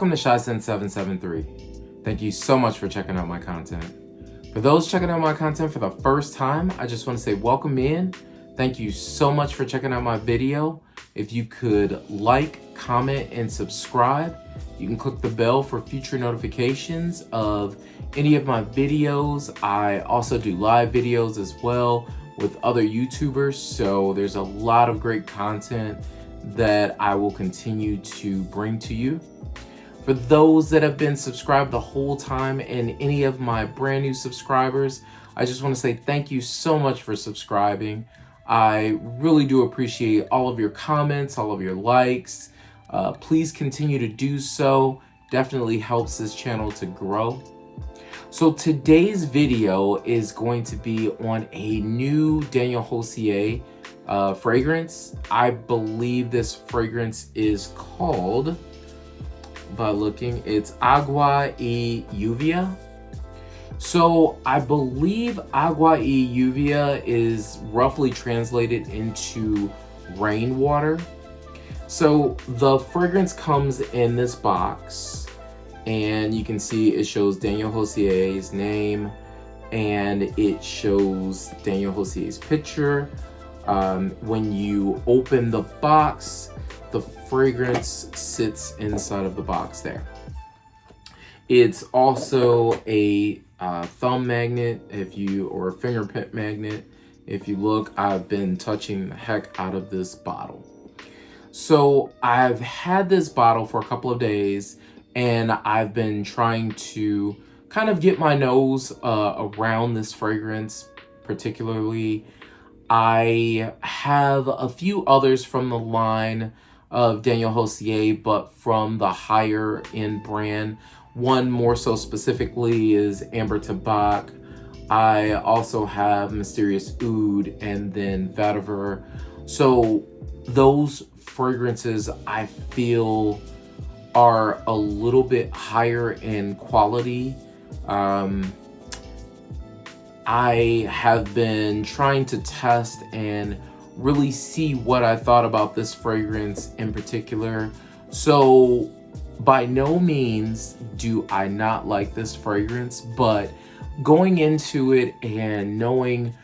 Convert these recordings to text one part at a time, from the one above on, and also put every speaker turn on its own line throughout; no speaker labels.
Welcome to Shysen773. Thank you so much for checking out my content. For those checking out my content for the first time, I just want to say welcome in. Thank you so much for checking out my video. If you could like, comment, and subscribe. You can click the bell for future notifications of any of my videos. I also do live videos as well with other YouTubers, so there's a lot of great content that I will continue to bring to you. For those that have been subscribed the whole time and any of my brand new subscribers, I just want to say thank you so much for subscribing. I really do appreciate all of your comments, all of your likes. Please continue to do so. Definitely helps this channel to grow. So today's video is going to be on a new Daniel Josier fragrance. I believe this fragrance is called, by looking, it's Agua y lluvia. So I believe Agua y lluvia is roughly translated into rainwater. So the fragrance comes in this box, and you can see it shows Daniel Josier's name, and it shows Daniel Josier's picture. When you open the box, the fragrance sits inside of the box there. It's also a thumb magnet, or a fingerprint magnet. If you look, I've been touching the heck out of this bottle. So I've had this bottle for a couple of days, and I've been trying to kind of get my nose around this fragrance particularly. I have a few others from the line of Daniel Josier, but from the higher end brand. One more so specifically is Amber Tabac. I also have Mysterious Oud and then Vetiver. So those fragrances I feel are a little bit higher in quality. I have been trying to test and really see what I thought about this fragrance in particular. So by no means do I not like this fragrance, but going into it and knowing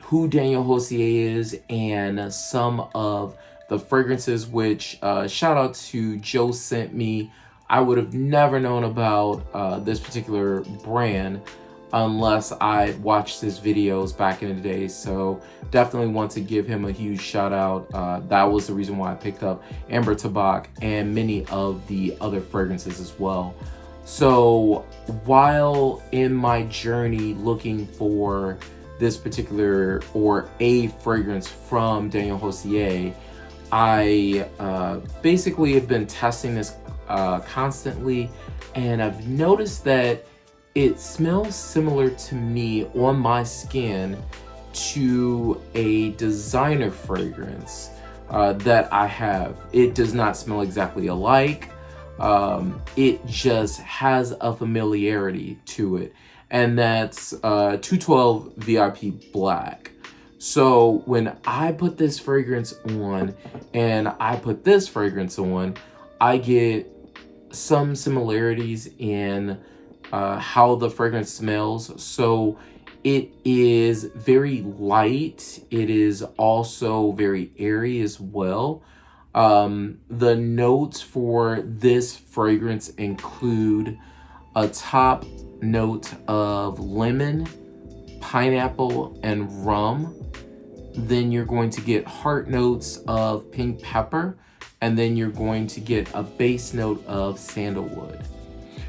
who Daniel Josier is and some of the fragrances, which shout out to Joe sent me, I would have never known about this particular brand unless I watched his videos back in the day. So definitely want to give him a huge shout out. That was the reason why I picked up Amber Tabac and many of the other fragrances as well. So while in my journey looking for this particular or a fragrance from Daniel Josier, I basically have been testing this constantly, and I've noticed that it smells similar to me on my skin to a designer fragrance that I have. It does not smell exactly alike. It just has a familiarity to it, and that's 212 VIP Black. So when I put this fragrance on and I put this fragrance on, I get some similarities in how the fragrance smells. So it is very light. It is also very airy as well. The notes for this fragrance include a top note of lemon, pineapple, and rum. Then you're going to get heart notes of pink pepper, and then you're going to get a base note of sandalwood.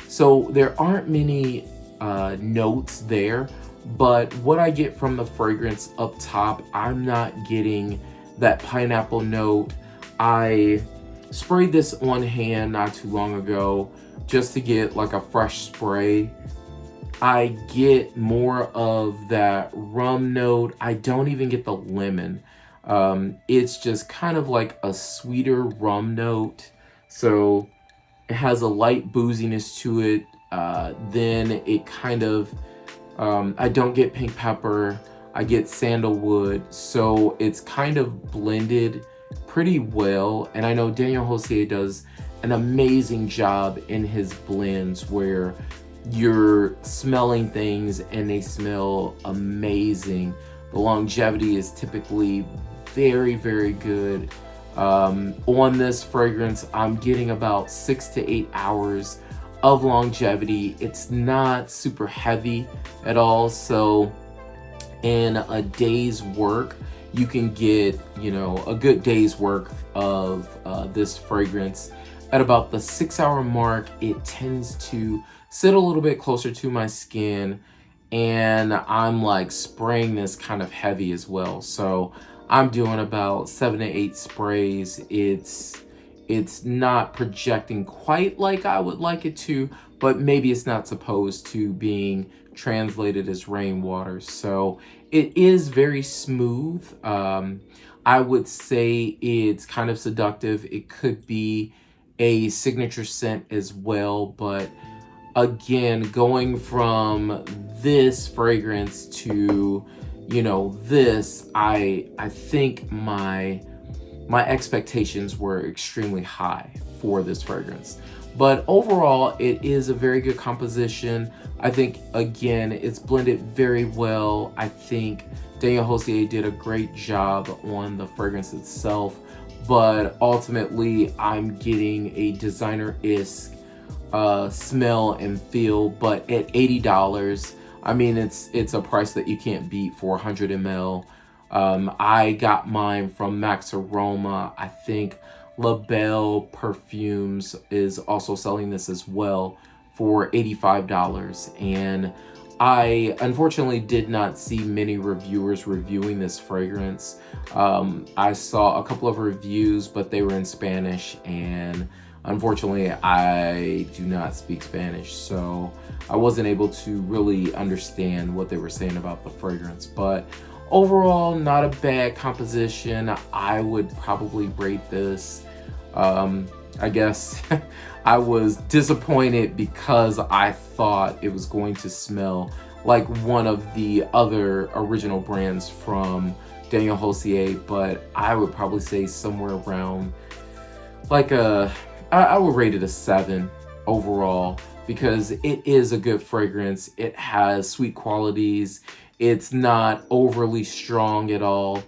So there aren't many notes there, but what I get from the fragrance up top, I'm not getting that pineapple note. I sprayed this on hand not too long ago just to get like a fresh spray. I get more of that rum note. I don't even get the lemon. It's just kind of like a sweeter rum note. So it has a light booziness to it. Then it kind of, I don't get pink pepper. I get sandalwood. So it's kind of blended pretty well. And I know Daniel Josier does an amazing job in his blends where you're smelling things and they smell amazing. The longevity is typically very, very good. On this fragrance, I'm getting about 6 to 8 hours of longevity. It's not super heavy at all, so in a day's work, you can get, a good day's work of this fragrance. At about the 6-hour mark, it tends to sit a little bit closer to my skin, and I'm like spraying this kind of heavy as well. So I'm doing about 7 to 8 sprays. It's not projecting quite like I would like it to, but maybe it's not supposed to being translated as rainwater. So it is very smooth. I would say it's kind of seductive. It could be a signature scent as well, but again, going from this fragrance to this, I think my expectations were extremely high for this fragrance. But overall, it is a very good composition. I think, again, it's blended very well. I think Daniel Josier did a great job on the fragrance itself, but ultimately, I'm getting a designer-esque smell and feel, but at $80, I mean, it's a price that you can't beat for 100 ml. I got mine from Max Aroma. I think La Belle Perfumes is also selling this as well for $85. And I unfortunately did not see many reviewers reviewing this fragrance. I saw a couple of reviews, but they were in Spanish, and unfortunately, I do not speak Spanish, so I wasn't able to really understand what they were saying about the fragrance. But overall, not a bad composition. I would probably rate this. I guess I was disappointed because I thought it was going to smell like one of the other original brands from Daniel Josier, but I would probably say somewhere around like I would rate it a 7 overall, because it is a good fragrance. It has sweet qualities. It's not overly strong at all.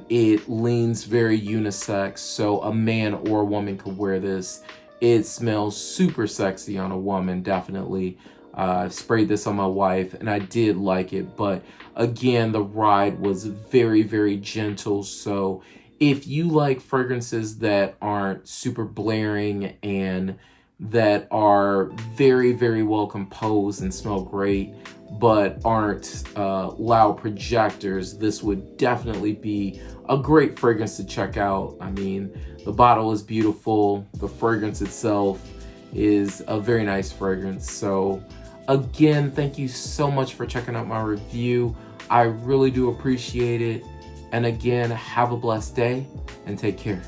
It leans very unisex, so a man or a woman could wear this. It smells super sexy on a woman, definitely. I've sprayed this on my wife, and I did like it, but again, the ride was very, very gentle. So if you like fragrances that aren't super blaring and that are very, very well composed and smell great, but aren't loud projectors, this would definitely be a great fragrance to check out. I mean, the bottle is beautiful. The fragrance itself is a very nice fragrance. So again, thank you so much for checking out my review. I really do appreciate it. And again, have a blessed day and take care.